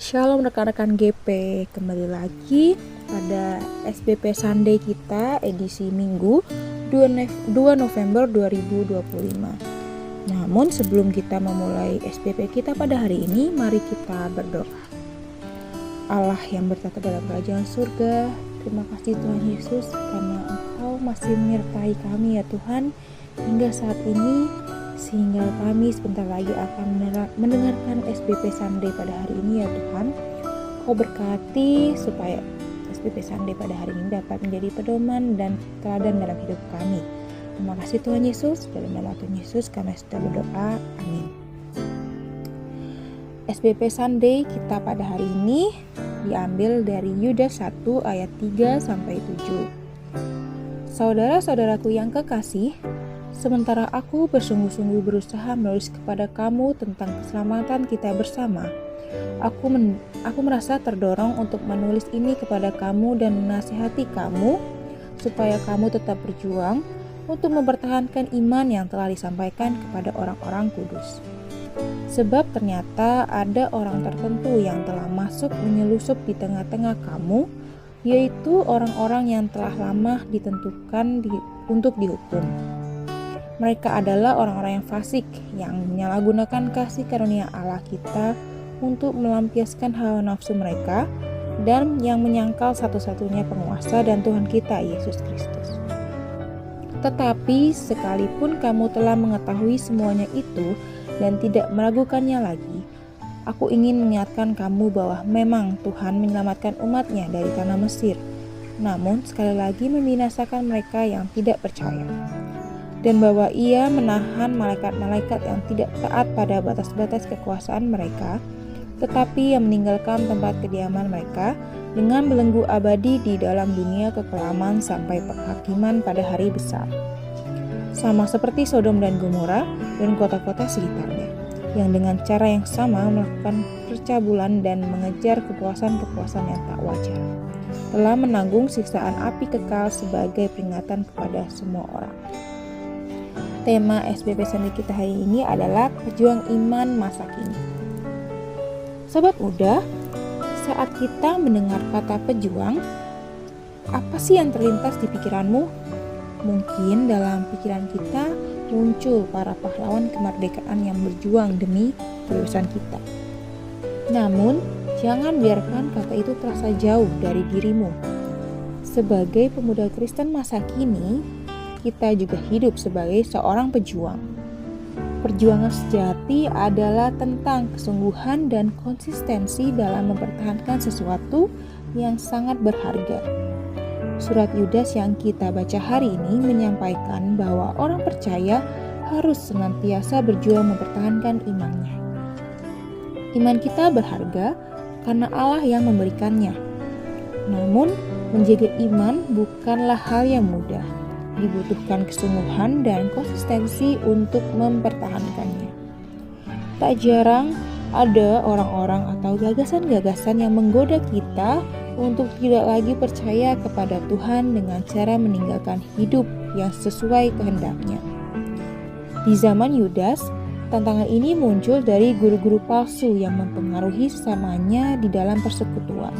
Shalom rekan-rekan GP, kembali lagi pada SBP Sunday kita edisi Minggu 2 November 2025. Namun sebelum kita memulai SBP kita pada hari ini, mari kita berdoa. Allah yang bertata dalam kerajaan surga, terima kasih Tuhan Yesus karena Engkau masih menyertai kami ya Tuhan hingga saat ini, sehingga kami sebentar lagi akan mendengarkan SBP Sunday pada hari ini ya Tuhan. Kau berkati supaya SBP Sunday pada hari ini dapat menjadi pedoman dan teladan dalam hidup kami. Terima kasih Tuhan Yesus, dalam nama Tuhan Yesus kami sudah berdoa, amin. SBP Sunday kita pada hari ini diambil dari Yudas 1 ayat 3-7. Saudara-saudaraku yang kekasih, sementara aku bersungguh-sungguh berusaha menulis kepada kamu tentang keselamatan kita bersama, aku merasa terdorong untuk menulis ini kepada kamu dan menasihati kamu supaya kamu tetap berjuang untuk mempertahankan iman yang telah disampaikan kepada orang-orang kudus. Sebab ternyata ada orang tertentu yang telah masuk menyelusup di tengah-tengah kamu, yaitu orang-orang yang telah lama ditentukan untuk dihukum. Mereka adalah orang-orang yang fasik yang menyalahgunakan kasih karunia Allah kita untuk melampiaskan hawa nafsu mereka dan yang menyangkal satu-satunya penguasa dan Tuhan kita, Yesus Kristus. Tetapi sekalipun kamu telah mengetahui semuanya itu dan tidak meragukannya lagi, aku ingin mengingatkan kamu bahwa memang Tuhan menyelamatkan umat-Nya dari tanah Mesir, namun sekali lagi membinasakan mereka yang tidak percaya. Dan bahwa Ia menahan malaikat-malaikat yang tidak taat pada batas-batas kekuasaan mereka, tetapi yang meninggalkan tempat kediaman mereka dengan belenggu abadi di dalam dunia kekelaman sampai penghakiman pada hari besar. Sama seperti Sodom dan Gomora dan kota-kota sekitarnya, yang dengan cara yang sama melakukan percabulan dan mengejar kepuasan-kepuasan yang tak wajar, telah menanggung siksaan api kekal sebagai peringatan kepada semua orang. Tema SBP Sunday kita hari ini adalah pejuang iman masa kini. Sobat muda, saat kita mendengar kata pejuang, apa sih yang terlintas di pikiranmu? Mungkin dalam pikiran kita muncul para pahlawan kemerdekaan yang berjuang demi kebebasan kita. Namun, jangan biarkan kata itu terasa jauh dari dirimu. Sebagai pemuda Kristen masa kini, kita juga hidup sebagai seorang pejuang. Perjuangan sejati adalah tentang kesungguhan dan konsistensi dalam mempertahankan sesuatu yang sangat berharga. Surat Yudas yang kita baca hari ini menyampaikan bahwa orang percaya harus senantiasa berjuang mempertahankan imannya. Iman kita berharga karena Allah yang memberikannya. Namun, menjaga iman bukanlah hal yang mudah. Dibutuhkan kesungguhan dan konsistensi untuk mempertahankannya. Tak jarang ada orang-orang atau gagasan-gagasan yang menggoda kita untuk tidak lagi percaya kepada Tuhan dengan cara meninggalkan hidup yang sesuai kehendaknya. Di zaman Yudas, tantangan ini muncul dari guru-guru palsu yang mempengaruhi sesamanya di dalam persekutuan.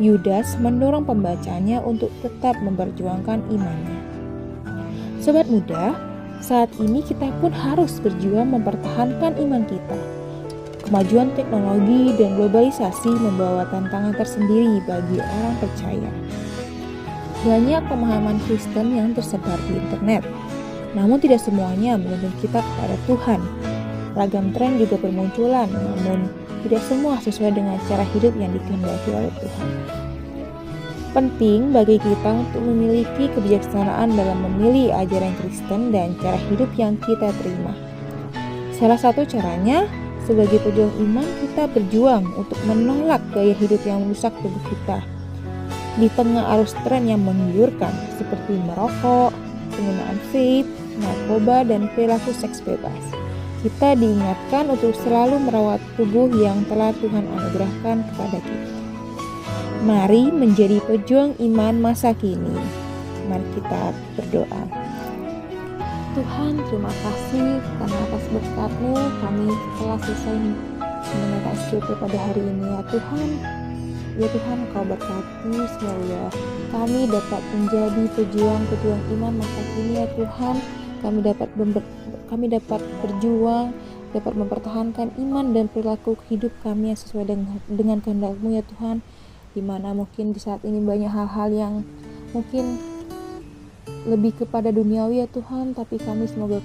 Yudas mendorong pembacanya untuk tetap memperjuangkan imannya. Sobat muda, saat ini kita pun harus berjuang mempertahankan iman kita. Kemajuan teknologi dan globalisasi membawa tantangan tersendiri bagi orang percaya. Banyak pemahaman Kristen yang tersebar di internet, namun tidak semuanya menuntun kita kepada Tuhan. Ragam tren juga bermunculan, namun tidak semua sesuai dengan cara hidup yang dikehendaki oleh Tuhan. Penting bagi kita untuk memiliki kebijaksanaan dalam memilih ajaran Kristen dan cara hidup yang kita terima. Salah satu caranya, sebagai pejuang iman, kita berjuang untuk menolak gaya hidup yang merusak tubuh kita. Di tengah arus tren yang menggiurkan seperti merokok, penggunaan vape, narkoba, dan perilaku seks bebas, kita diingatkan untuk selalu merawat tubuh yang telah Tuhan anugerahkan kepada kita. Mari menjadi pejuang iman masa kini. Mari kita berdoa. Tuhan, terima kasih karena atas berkat-Mu kami telah selesai mengenakan SPP pada hari ini ya Tuhan. Ya Tuhan, Kau berkati semua kami dapat menjadi pejuang-pejuang iman masa kini ya Tuhan. Kami dapat berjuang, dapat mempertahankan iman dan perilaku hidup kami yang sesuai dengan kehendak-Mu ya Tuhan. Dimana mungkin di saat ini banyak hal-hal yang mungkin lebih kepada duniawi ya Tuhan, tapi kami semoga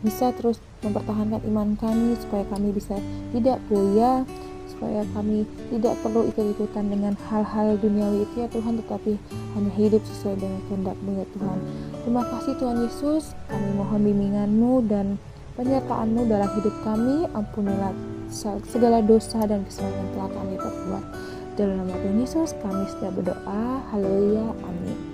bisa terus mempertahankan iman kami supaya kami bisa tidak goyah, supaya kami tidak perlu ikut-ikutan dengan hal-hal duniawi itu ya Tuhan, tetapi hanya hidup sesuai dengan kehendak-Mu ya Tuhan. Terima kasih Tuhan Yesus, kami mohon bimbingan-Mu dan penyertaan-Mu dalam hidup kami. Ampunilah segala dosa dan kesalahan yang telah kami perbuat. Dalam nama Tuhan Yesus kami sudah berdoa. Haleluya, amin.